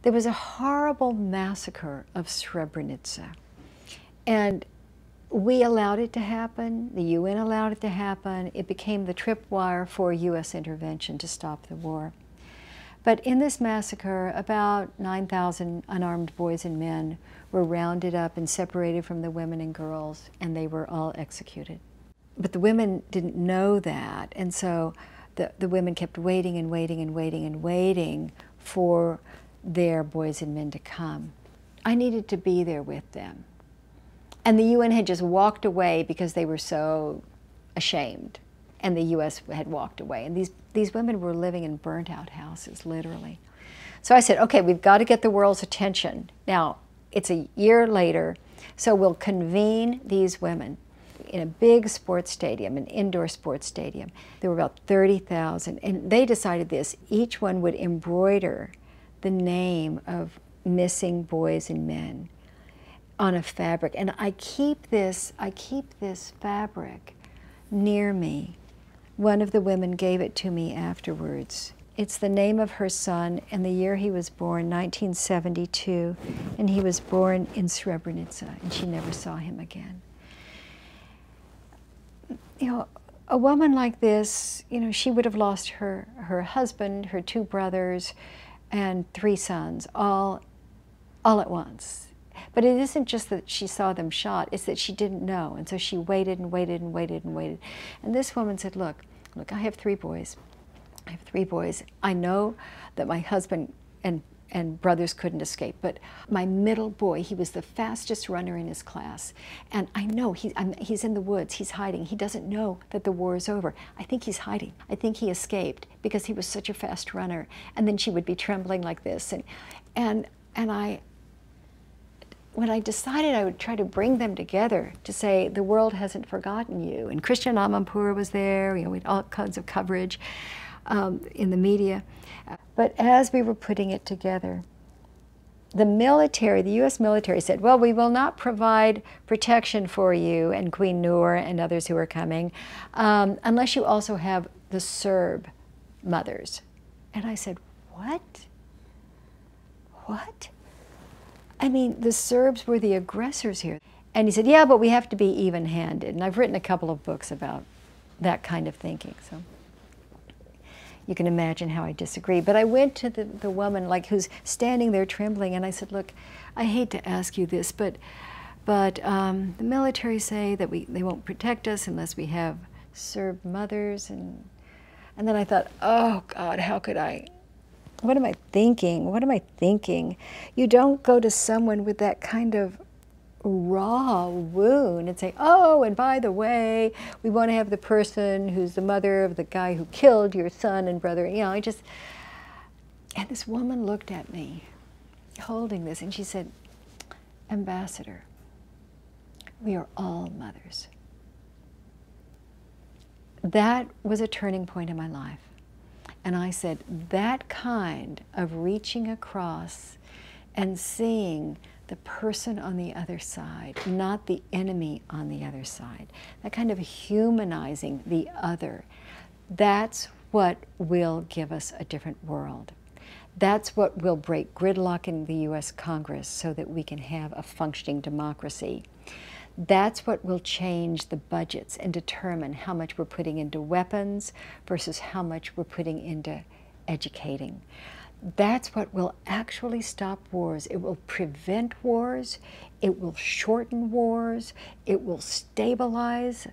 There was a horrible massacre of Srebrenica, and we allowed it to happen. The UN allowed it to happen. It became the tripwire for U.S. intervention to stop the war. But in this massacre, about 9,000 unarmed boys and men were rounded up and separated from the women and girls, and they were all executed. But the women didn't know that, and so the women kept waiting and waiting and waiting and waiting for their boys and men to come. I needed to be there with them. And the UN had just walked away because they were so ashamed. And the US had walked away. And these women were living in burnt out houses, literally. So I said, okay, we've got to get the world's attention. Now, it's a year later, so we'll convene these women in a big sports stadium, an indoor sports stadium. There were about 30,000, and they decided this. Each one would embroider the name of missing boys and men on a fabric. And I keep this fabric near me. One of the women gave it to me afterwards. It's the name of her son and the year he was born, 1972, and he was born in Srebrenica, and she never saw him again. You know, a woman like this, you know, she would have lost her husband, her 2 brothers, and 3 sons, all at once. But it isn't just that she saw them shot, it's that she didn't know. And so she waited and waited and waited and waited. And this woman said, look, I have 3 boys. I have 3 boys. I know that my husband and brothers couldn't escape, but my middle boy, he was the fastest runner in his class. And I know he's in the woods, he's hiding. He doesn't know that the war is over. I think he's hiding. I think he escaped because he was such a fast runner. And then she would be trembling like this. And when I decided I would try to bring them together to say, the world hasn't forgotten you. And Christian Amanpour was there, you know, we had all kinds of coverage in the media. But as we were putting it together, the military, the US military said, well, we will not provide protection for you and Queen Noor and others who are coming unless you also have the Serb mothers. And I said, what? What? I mean, the Serbs were the aggressors here. And he said, yeah, but we have to be even-handed. And I've written a couple of books about that kind of thinking. So you can imagine how I disagree. But I went to the woman like who's standing there trembling, and I said, look, I hate to ask you this, but the military say that they won't protect us unless we have Serb mothers. And then I thought, oh, God, how could I? What am I thinking? What am I thinking? You don't go to someone with that kind of raw wound and say, oh, and by the way, we want to have the person who's the mother of the guy who killed your son and brother. You know, and this woman looked at me holding this, and she said, Ambassador, we are all mothers. That was a turning point in my life. And I said, that kind of reaching across and seeing the person on the other side, not the enemy on the other side, that kind of humanizing the other, that's what will give us a different world. That's what will break gridlock in the US Congress so that we can have a functioning democracy. That's what will change the budgets and determine how much we're putting into weapons versus how much we're putting into educating. That's what will actually stop wars. It will prevent wars. It will shorten wars. It will stabilize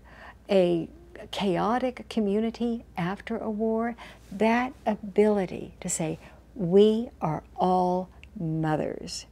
a chaotic community after a war. That ability to say, we are all mothers.